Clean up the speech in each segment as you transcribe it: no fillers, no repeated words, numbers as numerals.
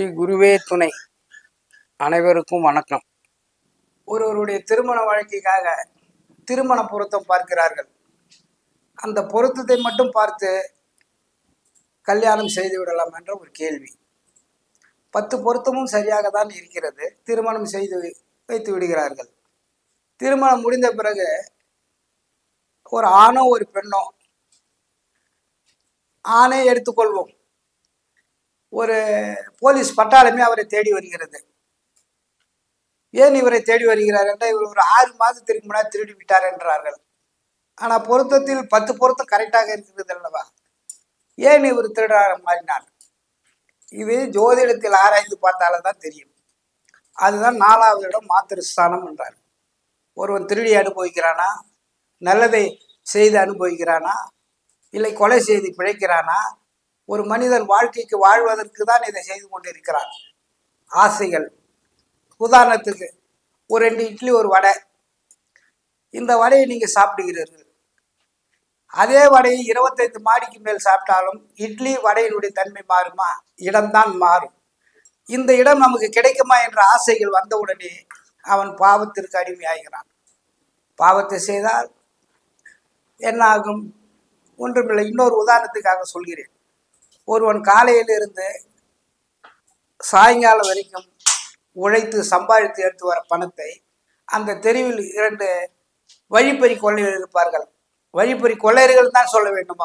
ஸ்ரீ குருவே துணை. அனைவருக்கும் வணக்கம். ஒருவருடைய திருமண வாழ்க்கைக்காக திருமண பொருத்தம் பார்க்கிறார்கள். அந்த பொருத்தத்தை மட்டும் பார்த்து கல்யாணம் செய்து விடலாம் என்ற ஒரு கேள்வி. 10 பொருத்தமும் சரியாக தான் இருக்கிறது. திருமணம் செய்து வைத்து விடுகிறார்கள். திருமணம் முடிந்த பிறகு ஒரு ஆணோ ஒரு பெண்ணோ, ஆணை எடுத்துக்கொள்வோம், ஒரு போலீஸ் பட்டாளமே அவரை தேடி வருகிறது. ஏன் இவரை தேடி வருகிறார் என்றால், இவர் ஒரு 6 மாதத்திற்கு முன்னாடி திருடி விட்டார் என்றார்கள். ஆனால் பொருத்தத்தில் 10 பொருத்தம் கரெக்டாக இருக்கிறது அல்லவா? ஏன் இவர் திருடாக மாறினார்? இது ஜோதிடத்தில் ஆராய்ந்து பார்த்தால்தான் தான் தெரியும். அதுதான் 4வது இடம் மாத்திருஸ்தானம் என்றார். ஒருவன் திருடி அனுபவிக்கிறானா, நல்லதை செய்து அனுபவிக்கிறானா, இல்லை கொலை செய்து பிழைக்கிறானா? ஒரு மனிதன் வாழ்க்கைக்கு வாழ்வதற்கு தான் இதை செய்து கொண்டிருக்கிறான். ஆசைகள். உதாரணத்துக்கு ஒரு 2 இட்லி ஒரு வடை, இந்த வடையை நீங்க சாப்பிடுகிறீர்கள். அதே வடையை 25 மாடிக்கு மேல் சாப்பிட்டாலும் இட்லி வடையினுடைய தன்மை மாறுமா? இடம்தான் மாறும். இந்த இடம் நமக்கு கிடைக்குமா என்ற ஆசைகள் வந்தவுடனே அவன் பாவத்திற்கு அடிமையாகிறான். பாவத்தை செய்தால் என்ன ஆகும்? ஒன்றுமில்லை. இன்னொரு உதாரணத்துக்காக சொல்கிறேன். ஒருவன் காலையிலிருந்து சாயங்காலம் வரைக்கும் உழைத்து சம்பாதித்து எடுத்து வர பணத்தை அந்த தெருவில் 2 வழிப்பறி கொள்ளையர்கள் இருப்பார்கள். வழிப்பறி கொள்ளையர்கள் தான் சொல்ல வேண்டும்.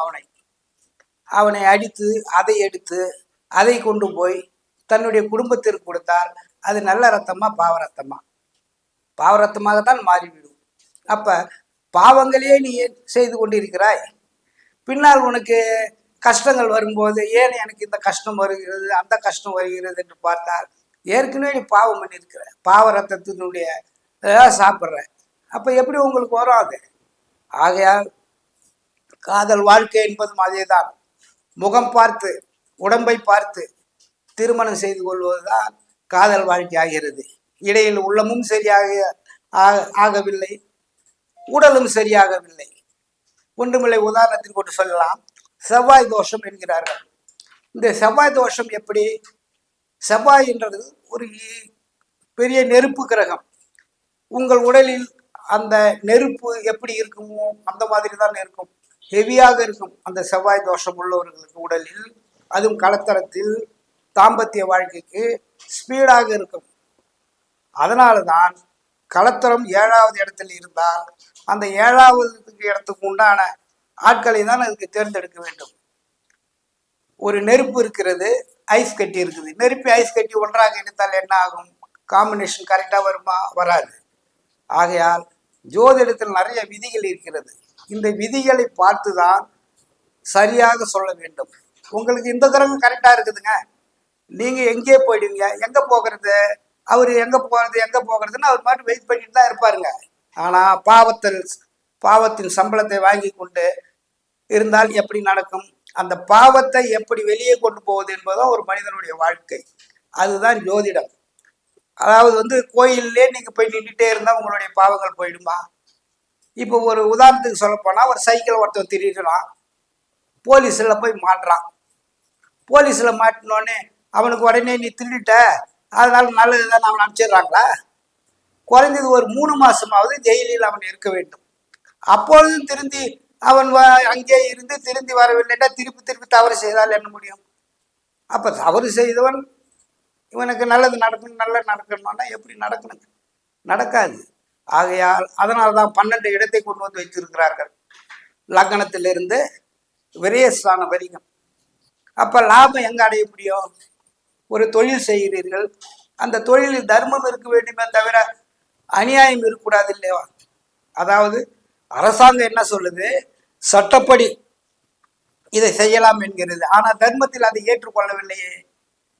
அவனை அடித்து அதை எடுத்து அதை கொண்டு போய் தன்னுடைய குடும்பத்திற்கு கொடுத்தால் அது நல்ல ரத்தமா பாவ ரத்தமா? பாவ ரத்தமாகத்தான் மாறிவிடும். அப்ப பாவங்களையே நீ செய்து கொண்டிருக்கிறாய். பின்னால் உனக்கு கஷ்டங்கள் வரும்போது ஏன் எனக்கு இந்த கஷ்டம் வருகிறது, அந்த கஷ்டம் வருகிறது என்று பார்த்தால் ஏற்கனவே நீ பாவம் பண்ணியிருக்கிற. பாவ ரத்தத்தினுடைய சாப்பிட்ற. அப்போ எப்படி உங்களுக்கு வரும் அது? ஆகையால் காதல் வாழ்க்கை என்பதும் அதே தான். முகம் பார்த்து உடம்பை பார்த்து திருமணம் செய்து கொள்வதுதான் காதல் வாழ்க்கை ஆகிறது. இடையில் உள்ளமும் சரியாக ஆகவில்லை, உடலும் சரியாகவில்லை. ஒன்றுமில்லை. உதாரணத்திற்கு கொண்டு சொல்லலாம். செவ்வாய் தோஷம் என்கிறார்கள். இந்த செவ்வாய் தோஷம் எப்படி? செவ்வாய் என்றது ஒரு பெரிய நெருப்பு கிரகம். உங்கள் உடலில் அந்த நெருப்பு எப்படி இருக்குமோ அந்த மாதிரி தான் இருக்கும். ஹெவியாக இருக்கும் அந்த செவ்வாய் தோஷம் உள்ளவர்களுக்கு உடலில். அதுவும் கலத்தரத்தில் தாம்பத்திய வாழ்க்கைக்கு ஸ்பீடாக இருக்கும். அதனால தான் கலத்தரம் 7வது இடத்தில் இருந்தால் அந்த 7வது இடத்துக்கு உண்டான ஆட்களை தான் அதுக்கு தேர்ந்தெடுக்க வேண்டும். ஒரு நெருப்பு இருக்கிறது, ஐஸ் கட்டி இருக்குது. நெருப்பி ஐஸ் கட்டி ஒன்றாக இணைத்தால் என்ன ஆகும்? காம்பினேஷன் கரெக்டாக வருமா? வராது. ஆகையால் ஜோதிடத்தில் நிறைய விதிகள் இருக்கிறது. இந்த விதிகளை பார்த்து தான் சரியாக சொல்ல வேண்டும். உங்களுக்கு இந்த கிரகம் கரெக்டாக இருக்குதுங்க, நீங்கள் எங்கே போயிடுவீங்க, எங்கே போகிறது, அவர் எங்கே போகிறதுன்னு அவர் மாதிரி வெயிட் பண்ணிட்டு தான் இருப்பாருங்க. ஆனால் பாவத்தின் சம்பளத்தை வாங்கி கொண்டு இருந்தால் எப்படி நடக்கும்? அந்த பாவத்தை எப்படி வெளியே கொண்டு போவது என்பதோ ஒரு மனிதனுடைய வாழ்க்கை. அதுதான் ஜோதிடம். அதாவது கோயிலே நீங்க போய் நின்றுட்டே இருந்தா உங்களுடைய பாவங்கள் போயிடுமா? இப்போ ஒரு உதாரணத்துக்கு சொல்ல போனா, ஒரு சைக்கிள் ஒருத்தன் திருடுறான், போலீஸ்ல போய் மாட்டுறான். போலீஸ்ல மாட்டினோடனே அவனுக்கு உடனே நீ திருடிட்ட அதனால நல்லதுதான் அவன் அனுப்பிச்சிடுறாங்களா? குறைஞ்சது ஒரு 3 மாசமாவது ஜெயிலில் அவன் இருக்க வேண்டும். அப்பொழுதும் திருந்தி அவன் அங்கே இருந்து திருந்தி வரவில்லைன்னா திருப்பி தவறு செய்தால் என்ன முடியும்? அப்ப தவறு செய்தவன் இவனுக்கு நல்லது நடக்கணும்னா எப்படி நடக்கணுங்க? நடக்காது. ஆகையால் அதனால்தான் 12 இடத்தை கொண்டு வந்து வைத்திருக்கிறார்கள். லக்னத்திலிருந்து விரயஸ்தானம் வரைக்கும். அப்ப லாபம் எங்க அடைய முடியும்? ஒரு தொழில் செய்கிறீர்கள், அந்த தொழிலில் தர்மம் இருக்க வேண்டுமே தவிர அநியாயம் இருக்கக்கூடாது இல்லையா? அதாவது அரசாங்கம் என்ன சொல்லுது? சட்டப்படி இதை செய்யலாம் என்கிறது. ஆனால் தர்மத்தில் அதை ஏற்றுக்கொள்ளவில்லையே.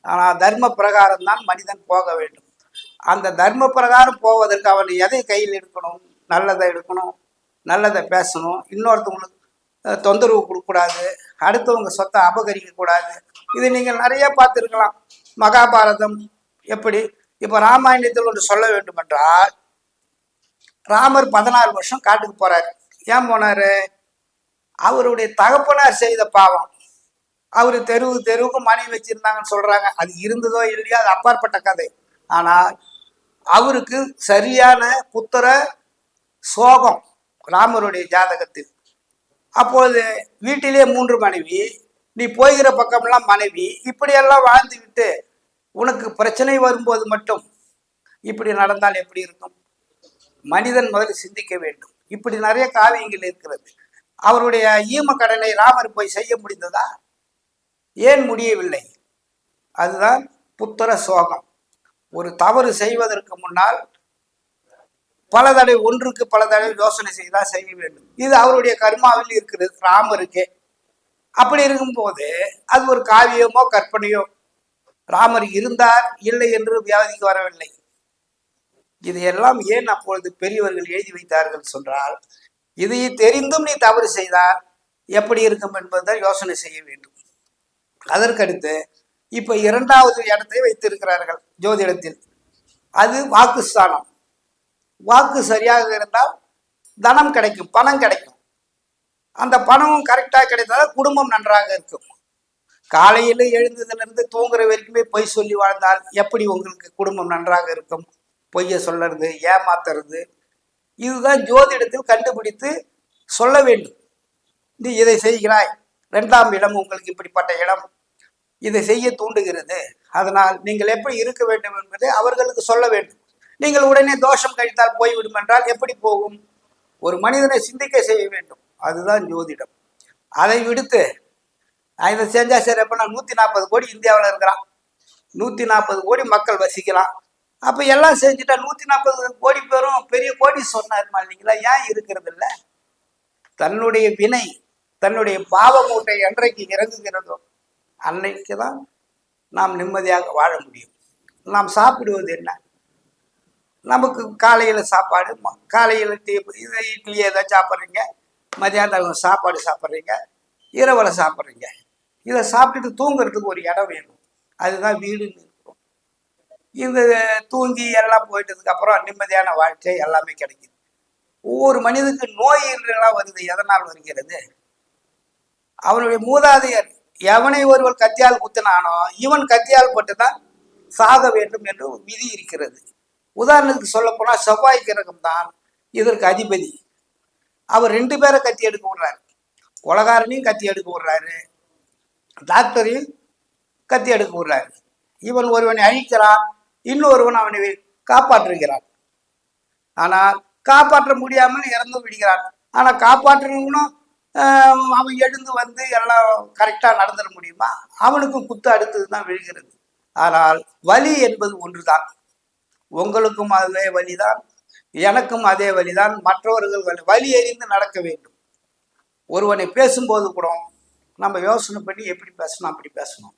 ஆனால் தர்ம பிரகாரம் தான் மனிதன் போக வேண்டும். அந்த தர்ம பிரகாரம் போவதற்கு அவன் எதை கையில் எடுக்கணும்? நல்லதை எடுக்கணும், நல்லதை பேசணும், இன்னொருத்தவங்களுக்கு தொந்தரவு கொடுக்கக்கூடாது, அடுத்தவங்க சொத்தை அபகரிக்கக்கூடாது. இது நீங்கள் நிறைய பார்த்துருக்கலாம். மகாபாரதம் எப்படி? இப்போ ராமாயணத்தில் ஒன்று சொல்ல வேண்டும் என்றால், ராமர் 14 வருஷம் காட்டுக்கு போறாரு. ஏன் போனாரு? அவருடைய தகப்பனார் செய்த பாவம். அவரு தெருவுக்கு மனைவி வச்சிருந்தாங்கன்னு சொல்றாங்க. அது இருந்ததோ இல்லையோ அது அப்பாற்பட்ட கதை. ஆனால் அவருக்கு சரியான புத்திர சோகம் ராமருடைய ஜாதகத்தில். அப்போது வீட்டிலே 3 மனைவி, நீ போகிற பக்கம்லாம் மனைவி, இப்படியெல்லாம் வாழ்ந்து விட்டு உனக்கு பிரச்சனை வரும்போது மட்டும் இப்படி நடந்தால் எப்படி இருக்கும்? மனிதன் முதலில் சிந்திக்க வேண்டும். இப்படி நிறைய காவியங்கள் இருக்கிறது. அவருடைய ஈம கடனை ராமர் போய் செய்ய முடிந்ததா? ஏன் முடியவில்லை? அதுதான் புத்திர சோகம். ஒரு தவறு செய்வதற்கு முன்னால் பல தடவை, ஒன்றுக்கு பல தடவை யோசனை செய்தால் செய்ய வேண்டும். இது அவருடைய கர்மாவில் இருக்கிறது ராமருக்கே. அப்படி இருக்கும்போது அது ஒரு காவியமோ கற்பனையோ. ராமர் இருந்தார் இல்லை என்று வியாதிக்கு வரவில்லை. இதையெல்லாம் ஏன் அப்பொழுது பெரியவர்கள் எழுதி வைத்தார்கள் சொன்னால், இதை தெரிந்தும் நீ தவறு செய்தால் எப்படி இருக்கும் என்பதை யோசனை செய்ய வேண்டும். அதற்கடுத்து இப்ப 2வது இடத்தை வைத்திருக்கிறார்கள் ஜோதிடத்தில். அது வாக்குஸ்தானம். வாக்கு சரியாக இருந்தால் தனம் கிடைக்கும், பணம் கிடைக்கும். அந்த பணமும் கரெக்டாக கிடைத்தால் குடும்பம் நன்றாக இருக்கும். காலையில் எழுந்ததிலிருந்து தூங்குற வரைக்குமே பொய் சொல்லி வாழ்ந்தால் எப்படி உங்களுக்கு குடும்பம் நன்றாக இருக்கும்? பொய்யை சொல்றது, ஏமாத்துறது, இதுதான் ஜோதிடத்தில் கண்டுபிடித்து சொல்ல வேண்டும். நீ இதை செய்கிறாய், 2ஆம் இடம் உங்களுக்கு இப்படிப்பட்ட இடம், இதை செய்ய தூண்டுகிறது, அதனால் நீங்கள் எப்படி இருக்க வேண்டும் என்பதை அவர்களுக்கு சொல்ல வேண்டும். நீங்கள் உடனே தோஷம் கழித்தால் போய்விடும் என்றால் எப்படி போகும்? ஒரு மனிதனை சிந்திக்க செய்ய வேண்டும். அதுதான் ஜோதிடம். அதை விடுத்து இதை செஞ்சா சரி, அப்ப நான் 140 கோடி இந்தியாவில் இருக்கிறான், 140 கோடி மக்கள் வசிக்கலாம், அப்ப எல்லாம் செஞ்சுட்டா 140 கோடி பேரும் பெரிய கோடி சொன்னாருமா இல்லைங்களா? ஏன் இருக்கிறது இல்லை? தன்னுடைய வினை, தன்னுடைய பாவ மூட்டை என்றைக்கு இறங்குகிறதோ அன்னைக்குதான் நாம் நிம்மதியாக வாழ முடியும். நாம் சாப்பிடுவது என்ன? நமக்கு காலையில் சாப்பாடு, காலையில் இட்லி ஏதாவது சாப்பிட்றீங்க, மதியானம் சாப்பாடு சாப்பிட்றீங்க, இரவில் சாப்பிட்றீங்க. இதை சாப்பிட்டுட்டு தூங்குறதுக்கு ஒரு இடம் வேணும். அதுதான் வீடுன்னு இருக்கும். இந்த தூங்கி எல்லாம் போயிட்டதுக்கு அப்புறம் நிம்மதியான வாழ்க்கை எல்லாமே கிடைக்குது. ஒவ்வொரு மனிதனுக்கு நோய் என்றெல்லாம் வருது. எதனால் வருகிறது? அவனுடைய மூதாதையர் எவனை ஒருவர் கத்தியால் குத்தினானோ இவன் கத்தியால் பட்டுதான் சாக வேண்டும் என்று விதி இருக்கிறது. உதாரணத்துக்கு சொல்ல போனா செவ்வாய் கிரகம் தான் இதற்கு அதிபதி. அவர் 2 பேரை கத்தி எடுக்க விடுறாரு. கொலகாரனையும் கத்தி எடுக்க விடுறாரு, டாக்டரையும் கத்தி எடுக்க விடுறாரு. இவன் ஒருவனை அழிக்கிறான், இன்னொருவன் அவனை காப்பாற்றுகிறான். ஆனால் காப்பாற்ற முடியாமல் இறந்து விடுகிறான். ஆனா காப்பாற்றணும்னும் அவன் எழுந்து வந்து எல்லாம் கரெக்டா நடந்துட முடியுமா? அவனுக்கும் குத்து அடுத்ததுதான் விழுகிறது. ஆனால் வலி என்பது ஒன்றுதான். உங்களுக்கும் அதே வழிதான், எனக்கும் அதே வழிதான், மற்றவர்கள் வலி எறிந்து நடக்க வேண்டும். ஒருவனை பேசும்போது கூட நம்ம யோசனை பண்ணி எப்படி பேசணும், அப்படி பேசணும்.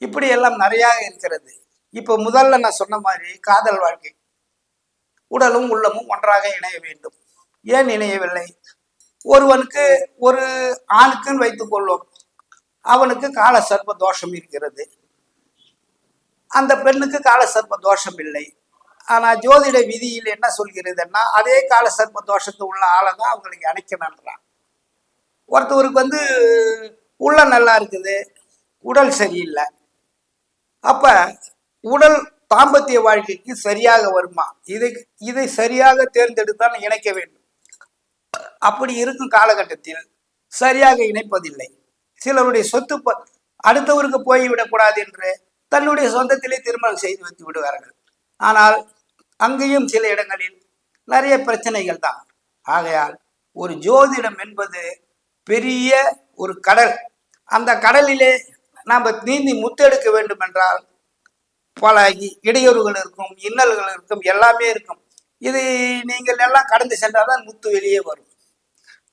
இப்படி எல்லாம் நிறைய இருக்கிறது. இப்போ முதல்ல நான் சொன்ன மாதிரி காதல் வாழ்க்கை, உடலும் உள்ளமும் ஒன்றாக இணைய வேண்டும். ஏன் இணையவில்லை? ஒருவனுக்கு, ஒரு ஆணுக்குன்னு வைத்துக் கொள்வோம், அவனுக்கு கால சர்ப்ப தோஷம் இருக்கிறது, அந்த பெண்ணுக்கு கால சர்ப்ப தோஷம் இல்லை. ஆனா ஜோதிட விதியில் என்ன சொல்கிறதுன்னா, அதே கால சர்ப்ப தோஷத்து உள்ள ஆளை தான் அவங்களுக்கு அணைக்கணுன்றான். ஒருத்தவருக்கு வந்து உள்ள நல்லா இருக்குது, உடல் சரியில்லை. அப்ப உடல் தாம்பத்திய வாழ்க்கைக்கு சரியாக வருமா? இதை சரியாக தேர்ந்தெடுத்தான் இணைக்க வேண்டும். அப்படி இருக்கும் காலகட்டத்தில் சரியாக இணைப்பதில்லை. சிலருடைய சொத்து அடுத்தவருக்கு போய்விடக்கூடாது என்று தன்னுடைய சொந்தத்திலே திருமணம் செய்து வைத்து விடுவார்கள். ஆனால் அங்கேயும் சில இடங்களில் நிறைய பிரச்சனைகள் தான். ஆகையால் ஒரு ஜோதிடம் என்பது பெரிய ஒரு கடல். அந்த கடலிலே நாம் நீந்தி முத்தெடுக்க வேண்டும் என்றால் பல இடையூறுகள் இருக்கும், இன்னல்கள் இருக்கும், எல்லாமே இருக்கும். இது நீங்கள் எல்லாம் கடந்து சென்றால்தான் முத்து வெளியே வரும்.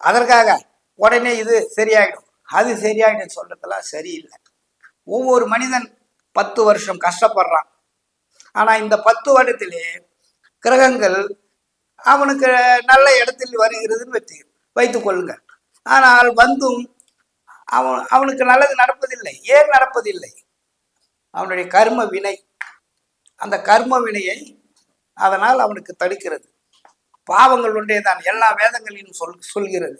அதற்காக உடனே இது சரியாயிடும், அது சரியாயிடும் சொல்றதெல்லாம் சரியில்லை. ஒவ்வொரு மனிதன் 10 வருஷம் கஷ்டப்படுறான். ஆனா இந்த 10 வருடத்திலே கிரகங்கள் அவனுக்கு நல்ல இடத்தில் வருகிறதுன்னு வைத்துக் கொள்ளுங்க. ஆனால் வந்தும் அவனுக்கு நல்லது நடப்பதில்லை. ஏன் நடப்பதில்லை? அவனுடைய கர்ம வினை, அந்த கர்ம வினையை அதனால் அவனுக்கு தடுக்கிறது. பாவங்கள் ஒன்றே தான் எல்லா வேதங்களிலும் சொல்கிறது.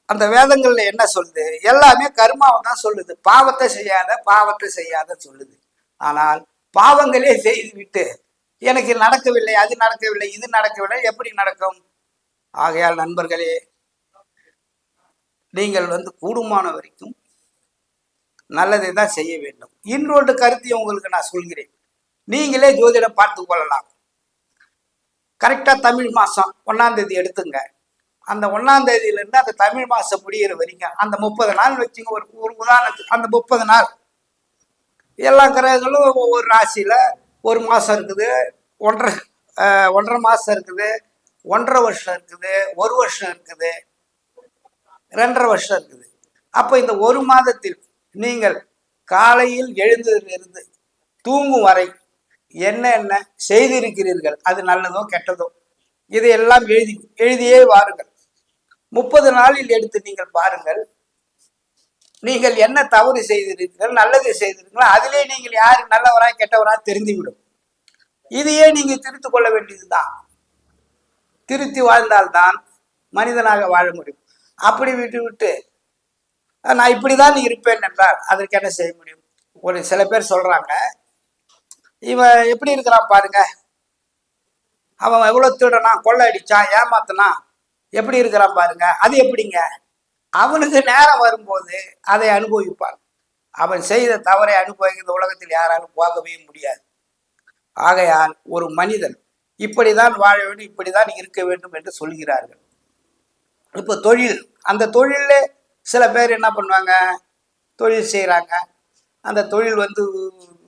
அந்த வேதங்கள்ல என்ன சொல்லுது? எல்லாமே கர்மாவை தான் சொல்லுது. பாவத்தை செய்யாத, பாவத்தை செய்யாத சொல்லுது. ஆனால் பாவங்களே செய்து விட்டு எனக்கு நடக்கவில்லை, அது நடக்கவில்லை, இது நடக்கவில்லை, எப்படி நடக்கும்? ஆகையால் நண்பர்களே, நீங்கள் கூடுமான வரைக்கும் நல்லதை தான் செய்ய வேண்டும். இன்னொன்று கருத்தையும் உங்களுக்கு நான் சொல்கிறேன். நீங்களே ஜோதிடம் பார்த்து கொள்ளலாம். கரெக்டா தமிழ் மாசம் 1ஆம் தேதி எடுத்துங்க. அந்த 1ஆம் தேதியிலிருந்து அந்த தமிழ் மாசம் முடிகிற வரைக்கும் அந்த 30 நாள் வச்சுங்க. ஒரு உதாரணத்துக்கு அந்த 30 நாள் எல்லா கிரகங்களும் ஒவ்வொரு ராசியில ஒரு மாசம் இருக்குது, ஒன்றரை மாசம் இருக்குது, 1.5 வருஷம் இருக்குது, 1 வருஷம் இருக்குது, 2.5 வருஷம் இருக்குது. அப்ப இந்த ஒரு மாதத்தில் நீங்கள் காலையில் எழுந்ததிலிருந்து தூங்கும் வரை என்ன செய்திருக்கிறீர்கள், அது நல்லதோ கெட்டதோ, இதையெல்லாம் எழுதியே வாருங்கள். 30 நாளில் எடுத்து நீங்கள் பாருங்கள். நீங்கள் என்ன தவறு செய்திருக்கிறீர்கள், நல்லது செய்திருக்கீங்களோ அதிலே நீங்கள் யாரு நல்லவரா கெட்டவரா தெரிந்துவிடும். இதையே நீங்க திருத்திக் கொள்ள வேண்டியதுதான். திருத்தி வாழ்ந்தால்தான் மனிதனாக வாழ முடியும். அப்படி விட்டு நான் இப்படிதான் இருப்பேன் என்றால் அதற்கு என்ன செய்ய முடியும்? ஒரு சில பேர் சொல்றாங்க, இவன் எப்படி இருக்கிறான் பாருங்க, அவன் எவ்வளவு திருடனான், கொள்ளை அடிச்சான், ஏமாத்தினான், எப்படி இருக்கிறான் பாருங்க. அது எப்படிங்க? அவனுக்கு நேரம் வரும்போது அதை அனுபவிப்பான். அவன் செய்த தவறை அனுபவிக்கிற உலகத்தில் யாராலும் போகவே முடியாது. ஆகையால் ஒரு மனிதன் இப்படிதான் வாழ வேண்டும், இப்படிதான் இருக்க வேண்டும் என்று சொல்கிறார்கள். இப்போ தொழில், அந்த தொழில சில பேர் என்ன பண்ணுவாங்க, தொழில் செய்கிறாங்க, அந்த தொழில்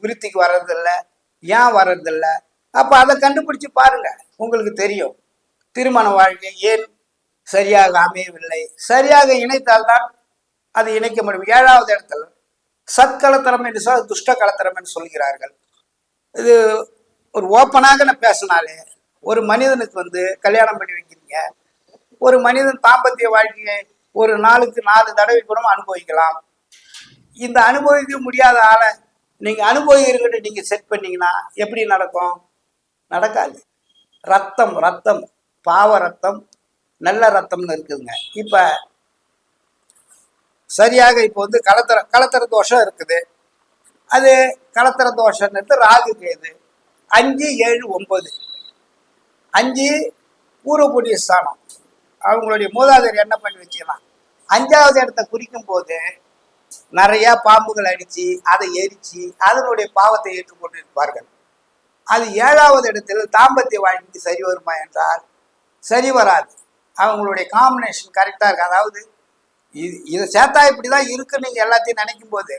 விருத்திக்கு வர்றதில்லை. ஏன் வர்றதில்லை? அப்போ அதை கண்டுபிடிச்சு பாருங்க, உங்களுக்கு தெரியும். திருமண வாழ்க்கை ஏன் சரியாக அமையவில்லை? சரியாக இணைத்தால்தான் அது இணைக்க முடியும். 7வது இடத்துல சத்கலத்தரம் என்று சொல், துஷ்ட கலத்தரம் என்று சொல்கிறார்கள். இது ஒரு ஓப்பனாக நான் பேசினாலே, ஒரு மனிதனுக்கு கல்யாணம் பண்ணி வைக்கிறீங்க, ஒரு மனிதன் தாம்பத்திய வாழ்க்கையை ஒரு நாளுக்கு 4 தடவை கூட அனுபவிக்கலாம். இந்த அனுபவிக்க முடியாத ஆளை நீங்க அனுபவிக்கிறீங்கன்னு நீங்க செட் பண்ணீங்கன்னா எப்படி நடக்கும்? நடக்காது. ரத்தம் ரத்தம் பாவ ரத்தம் நல்ல ரத்தம்னு இருக்குதுங்க. இப்ப சரியாக இப்போ கலத்தர தோஷம் இருக்குது. அது கலத்தர தோஷம் ராகு கேது 5, 7, 9. 5 பூர்வ புண்ணிய ஸ்தானம். அவங்களுடைய மூதாதையர் என்ன பண்ணி வச்சுக்கலாம், 5வது இடத்தை குறிக்கும் போது நிறைய பாம்புகள் அடிச்சு அதை எரிச்சு அதனுடைய பாவத்தை ஏற்றுக்கொண்டு இருப்பார்கள். அது 7வது இடத்தில் தாம்பத்திய வாழ்க்கைக்கு சரி வருமா என்றால் சரி வராது. அவங்களுடைய காம்பினேஷன் கரெக்டா இருக்கு. அதாவது இதை சேர்த்தா இப்படிதான் இருக்குன்னு நீங்க எல்லாத்தையும் நினைக்கும் போது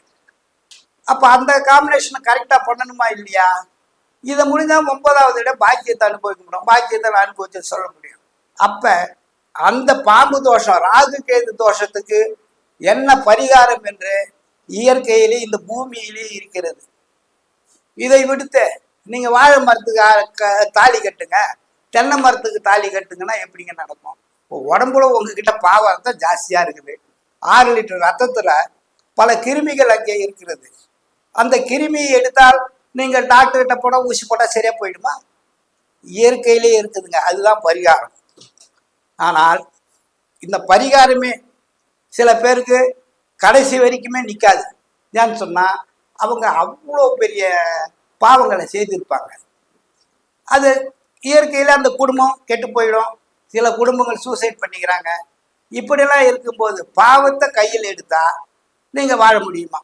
அப்ப அந்த காம்பினேஷனை கரெக்டா பண்ணணுமா இல்லையா? இதை முடிஞ்சா 9வது இடம் பாக்கியத்தை அனுபவிக்க முடியும். பாக்கியத்தை அனுபவிச்சு சொல்ல முடியும். அப்ப அந்த பாம்பு தோஷம், ராகு கேது தோஷத்துக்கு என்ன பரிகாரம் என்று இயற்கையிலே இந்த பூமியிலே இருக்கிறது. இதை விடுத்து நீங்க வாழை மரத்துக்கு தாலி கட்டுங்க, தென்னை மரத்துக்கு தாலி கட்டுங்கன்னா எப்படிங்க நடக்கும்? உடம்புல உங்ககிட்ட பாவ ரத்தம் ஜாஸ்தியா இருக்குது. 6 லிட்டர் ரத்தத்துல பல கிருமிகள் அங்கே இருக்கிறது. அந்த கிருமியை எடுத்தால் நீங்கள் டாக்டர்கிட்ட போட ஊசி போட்டா சரியா போயிடுமா? இயற்கையிலே இருக்குதுங்க, அதுதான் பரிகாரம். ஆனால் இந்த பரிகாரமே சில பேருக்கு கடைசி வரைக்குமே நிற்காது. ஏன்னு சொன்னா அவங்க அவ்வளோ பெரிய பாவங்களை செய்திருப்பாங்க. அது இயற்கையில அந்த குடும்பம் கெட்டு போயிடும். சில குடும்பங்கள் சூசைட் பண்ணிக்கிறாங்க. இப்படிலாம் இருக்கும்போது பாவத்தை கையில் எடுத்தா நீங்க வாழ முடியுமா?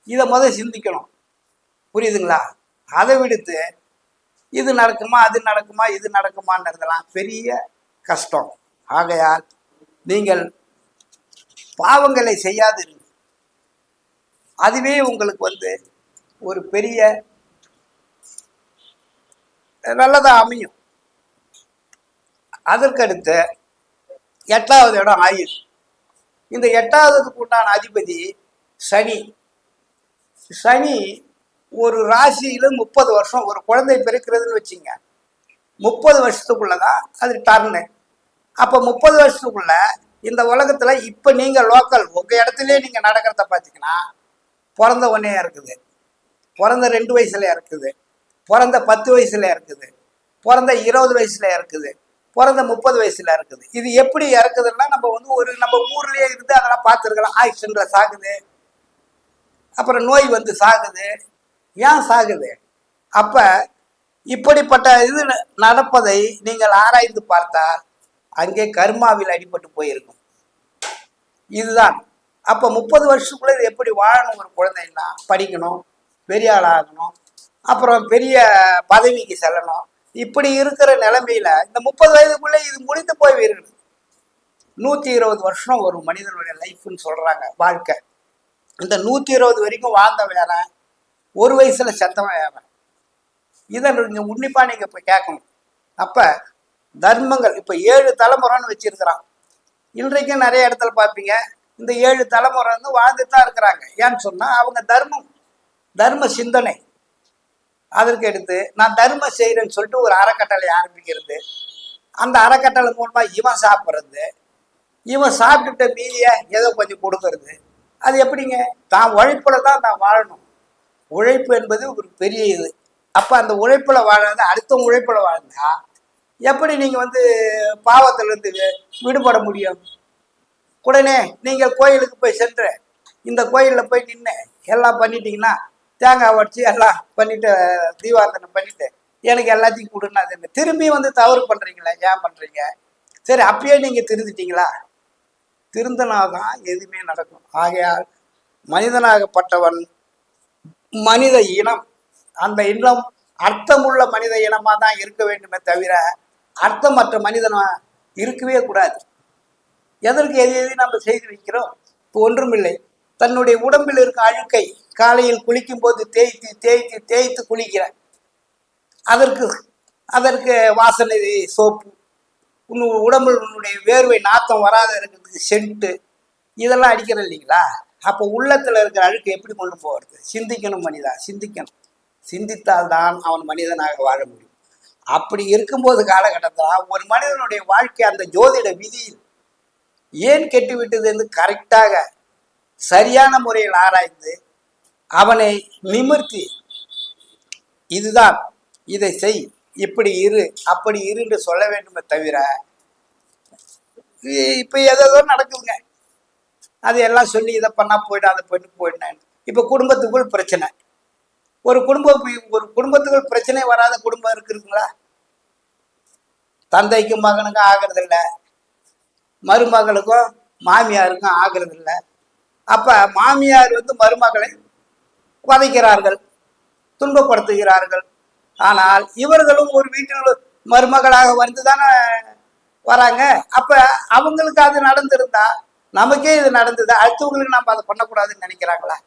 இதை சிந்திக்கணும். புரியுதுங்களா? அதை விடுத்து இது நடக்குமா, அது நடக்குமா, இது நடக்குமான்றதெல்லாம் பெரிய கஷ்டம். ஆகையால் நீங்கள் பாவங்களை செய்யாதிருங்க. அதுவே உங்களுக்கு ஒரு பெரிய நல்லதா அமையும். அதற்கடுத்து 8வது இடம் ஆயுள். இந்த 8வதுக்கு உண்டான அதிபதி சனி. சனி ஒரு ராசியில 30 வருஷம், ஒரு குழந்தை பிறக்கிறதுன்னு வச்சுங்க, 30 வருஷத்துக்குள்ளதான் அது டர்னு. அப்ப 30 வருஷத்துக்குள்ள இந்த உலகத்துல இப்ப நீங்க லோக்கல் உங்க இடத்துலயே நீங்க நடக்கிறத பாத்தீங்கன்னா, பிறந்த உடனே இருக்குது, பிறந்த 2 வயசுல இருக்குது, பிறந்த 10 வயசுல இருக்குது, பிறந்த 20 வயசுல இருக்குது, பிறந்த 30 வயசுல இருக்குது. இது எப்படி இறக்குதுன்னா நம்ம வந்து நம்ம ஊர்லயே இருந்து அதெல்லாம் பார்த்துருக்கலாம். ஆக்சிடென்ட்ல சாகுது, அப்புறம் நோய் வந்து சாகுது. ஏன் சாகுது? அப்ப இப்படிப்பட்ட இது நடப்பதை நீங்கள் ஆராய்ந்து பார்த்தால் அங்கே கர்மாவில் அடிபட்டு போயிருக்கும். இதுதான். அப்ப 30 வருஷத்துக்குள்ள இது எப்படி வாழணும்? ஒரு குழந்தைன்னா படிக்கணும், பெரிய ஆள் ஆகணும், அப்புறம் பெரிய பதவிக்கு செல்லணும். இப்படி இருக்கிற நிலைமையில இந்த 30 வயதுக்குள்ள இது முடிந்து போய் இருக்குது. 120 வருஷம் ஒரு மனிதனுடைய லைஃப்னு சொல்றாங்க, வாழ்க்கை. இந்த 120 வரைக்கும் வாழ்ந்த வேற, ஒரு வயசுல செத்தவன் வேற. இதை நீங்க உன்னிப்பா நீங்க இப்ப கேட்கணும். அப்ப தர்மங்கள் இப்ப 7 தலைமுறைன்னு வச்சிருக்கிறான். இன்றைக்கும் நிறைய இடத்துல பார்ப்பீங்க, இந்த 7 தலைமுறை வந்து வாழ்ந்துட்டு தான் இருக்கிறாங்க. ஏன்னு சொன்னா அவங்க தர்ம சிந்தனை. அதற்கு எடுத்து நான் தர்மம் செய்யறேன்னு சொல்லிட்டு ஒரு அறக்கட்டளை ஆரம்பிக்கிறது. அந்த அறக்கட்டளை மூலமா இவன் சாப்பிட்றது, இவன் சாப்பிட்டுட்ட மீதிய ஏதோ கொஞ்சம் கொடுக்கறது. அது எப்படிங்க? தான் உழைப்புல தான் நான் வாழணும். உழைப்பு என்பது ஒரு பெரிய இது. அப்ப அந்த உழைப்புல வாழாத அடுத்த உழைப்புல வாழ்ந்தா எப்படி நீங்க வந்து பாவத்திலிருந்து விடுபட முடியும்? உடனே நீங்கள் கோயிலுக்கு போய் சென்று இந்த கோயிலில் போய் நின்று எல்லாம் பண்ணிட்டீங்கன்னா, தேங்காய் உடச்சி எல்லாம் பண்ணிட்டு தீபார்த்தனை பண்ணிட்டு எனக்கு எல்லாத்தையும் கொடுன்னா அது திரும்பி வந்து தவறு பண்றீங்களா? ஏன் பண்றீங்க? சரி, அப்பயே நீங்க திருந்துட்டீங்களா? திருந்தனாதான் எதுவுமே நடக்கும். ஆகையால் மனிதனாகப்பட்டவன் மனித இனம், அந்த இனம் அர்த்தமுள்ள மனித இனமா தான் இருக்க வேண்டுமே தவிர அர்த்தமற்ற மனிதனா இருக்கவே கூடாது. எதற்கு எதையும் நம்ம செய்து வைக்கிறோம்? இப்போ ஒன்றுமில்லை. தன்னுடைய உடம்பில் இருக்க அழுக்கை காலையில் குளிக்கும் போது தேய்த்து தேய்த்து தேய்த்து குளிக்கிற, அதற்கு வாசனை சோப்பு, உடம்புல உன்னுடைய வேர்வை நாத்தம் வராத இருக்கிறதுக்கு சென்ட்டு, இதெல்லாம் அடிக்கிற இல்லைங்களா? அப்போ உள்ளத்துல இருக்கிற அழுக்கு எப்படி கொண்டு போகிறது? சிந்திக்கணும் மனிதா, சிந்திக்கணும். சிந்தித்தால்தான் அவன் மனிதனாக வாழ முடியும். அப்படி இருக்கும்போது காலகட்டத்தில் ஒரு மனிதனுடைய வாழ்க்கை அந்த ஜோதிட விதியில் ஏன் கெட்டுவிட்டது என்று கரெக்டாக சரியான முறையில் ஆராய்ந்து அவனை நிமிர்த்தி, இதுதான், இதை செய், இப்படி இரு, அப்படி இரு என்று சொல்ல வேண்டுமே தவிர இப்ப ஏதோ நடக்குதுங்க. அது எல்லாம் சொல்லி இதை பண்ணா போயிடும், அதை பண்ணி போயிட்டேன். இப்ப குடும்பத்துக்குள் பிரச்சனை. ஒரு குடும்பத்துக்குள் பிரச்சனை வராத குடும்பம் இருக்குங்களா? தந்தைக்கும் மகனுக்கும் ஆகிறது இல்லை, மருமகளுக்கும் மாமியாருக்கும் ஆகிறது இல்லை. அப்ப மாமியார் வந்து மருமகளை வதைக்கிறார்கள், துன்பப்படுத்துகிறார்கள். ஆனால் இவர்களும் ஒரு வீட்டில் மருமகளாக வந்துதானே வராங்க. அப்ப அவங்களுக்கு அது நடந்திருந்தா, நமக்கே இது நடந்தது, அடுத்தவங்களுக்கு நம்ம அதை பண்ணக்கூடாதுன்னு நினைக்கிறாங்களா?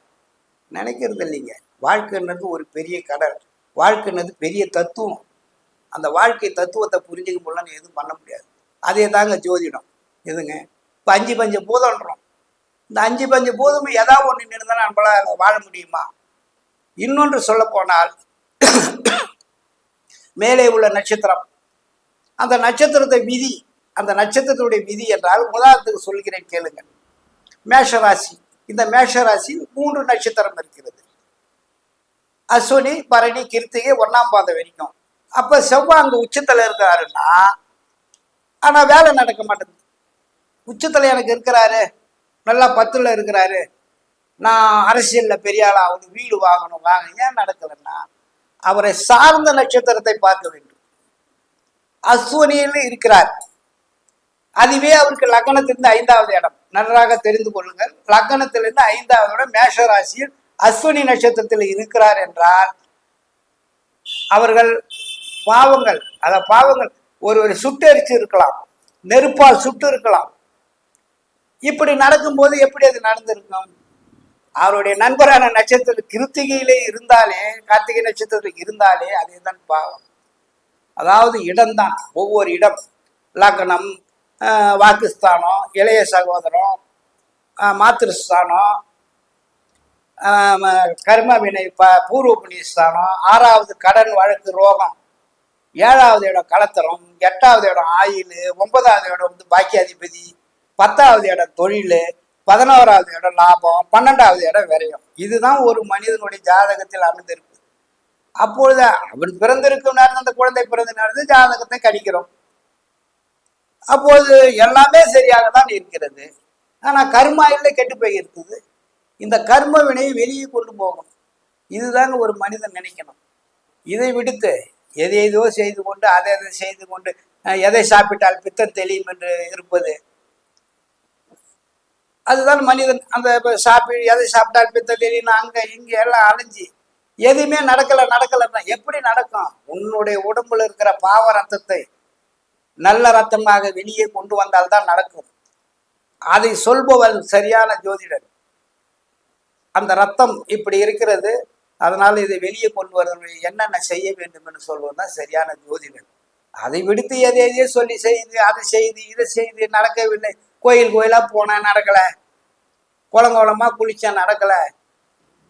நினைக்கிறது இல்லைங்க. வாழ்க்கைன்றது ஒரு பெரிய கடல், வாழ்க்கைன்றது பெரிய தத்துவம். அந்த வாழ்க்கை தத்துவத்தை புரிஞ்சுக்க முடியலன்னு எதுவும் பண்ண முடியாது. அதே தாங்க ஜோதிடம். எதுங்க? இப்போ 5 பஞ்ச பூதம்ன்றோம். இந்த 5 பஞ்ச பூதமும் ஏதாவது ஒன்று இருந்தாலும் நம்மளால வாழ முடியுமா? இன்னொன்று சொல்ல போனால், மேலே உள்ள நட்சத்திரம், அந்த நட்சத்திரத்தை விதி, அந்த நட்சத்திரத்துடைய விதி என்றால், உதாரணத்துக்கு சொல்கிறேன் கேளுங்க. மேஷராசி. இந்த மேஷராசியில் 3 நட்சத்திரம் இருக்கிறது. அஸ்வினி, பரணி, கிருத்திகை, 1ஆம் பாதம் வரைக்கும். அப்ப செவ்வாய் அங்க உச்சத்துல இருக்கிறாருன்னா, ஆனா வேலை நடக்க மாட்டேங்குது. உச்சத்துல எனக்கு இருக்கிறாரு, நல்லா 10ல இருக்கிறாரு, நான் அரசியல்ல பெரிய ஆளா ஆகணும், வீடு வாங்கணும், ஏன் நடக்கலன்னா அவரை சார்ந்த நட்சத்திரத்தை பார்க்க வேண்டும். அஸ்வினியில் இருக்கிறார், அதுவே அவருக்கு லக்னத்திலிருந்து 5வது இடம். நன்றாக தெரிந்து கொள்ளுங்கள். லக்னத்திலிருந்து 5வது இடம் மேஷராசியில் அஸ்வினி நட்சத்திரத்தில் இருக்கிறார் என்றால் அவர்கள் பாவங்கள், பாவங்கள் ஒரு சுட்டெரிச்சு இருக்கலாம், நெருப்பால் சுட்டு இருக்கலாம். இப்படி நடக்கும்போது எப்படி அது நடந்திருக்கும்? அவருடைய நண்பரான நட்சத்திரம் கிருத்திகையிலே இருந்தாலே, கார்த்திகை நட்சத்திரத்தில் இருந்தாலே அதேதான் பாவம். அதாவது இடம்தான், ஒவ்வொரு இடம், லக்னம், வாக்குஸ்தானம், இளைய சகோதரம், மாத்திருஸ்தானம், கர்ம வினை, பூர்வ புண்ணியஸ்தானம், 6வது கடன் வழக்கு ரோகம், 7வது இடம் கலத்தரம், 8வது இடம் ஆயில், 9வது இடம் வந்து பாக்கியாதிபதி, 10வது இடம் தொழில், 11வது இடம் லாபம், 12வது இடம் விரயம். இதுதான் ஒரு மனிதனுடைய ஜாதகத்தில் அமைந்திருக்கு. அப்பொழுது அவன் பிறந்திருக்கும் நேரம், அந்த குழந்தை பிறந்த நேரத்தில் ஜாதகத்தை கணிக்கிறோம். அப்போது எல்லாமே சரியாக தான் இருக்கிறது. ஆனா கர்மாயில கெட்டு போய் இருக்குது. இந்த கர்ம வினையை வெளியே கொண்டு போகணும். இதுதாங்க ஒரு மனிதன் நினைக்கணும். இதை விடுத்து எதை ஏதோ செய்து கொண்டு அதை செய்து கொண்டு எதை சாப்பிட்டால் பித்தம் தெளியும் என்று இருப்பது, அதுதான் மனிதன். அந்த எதை சாப்பிட்டால் பித்தம் தெளியும் அங்க இங்க எல்லாம் அலைஞ்சி எதுவுமே நடக்கலன்னா எப்படி நடக்கும்? உன்னுடைய உடம்புல இருக்கிற பாவ ரத்தத்தை நல்ல ரத்தமாக வெளியே கொண்டு வந்தால்தான் நடக்கும். அதை சொல்பவன் சரியான ஜோதிடர். அந்த ரத்தம் இப்படி இருக்கிறது, அதனால இதை வெளியே கொண்டு வருவது என்னென்ன செய்ய வேண்டும் என்று சொல்வது தான் சரியான ஜோதிடர். அதை விடுத்து எதையோ சொல்லி செய்து அதை செய்து இதை செய்து நடக்கவில்லை. கோயிலா போனா நடக்கல, குளமா குளிச்சா நடக்கல.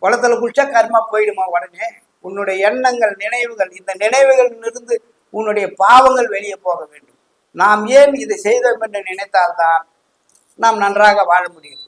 குளத்துல குளிச்சா கர்மா போயிடுமா உடனே? உன்னுடைய எண்ணங்கள், நினைவுகள், இந்த நினைவுகளிலிருந்து உன்னுடைய பாவங்கள் வெளியே போக வேண்டும். நாம் ஏன் இதை செய்தோம் என்று நினைத்தால்தான் நாம் நன்றாக வாழ முடியும்.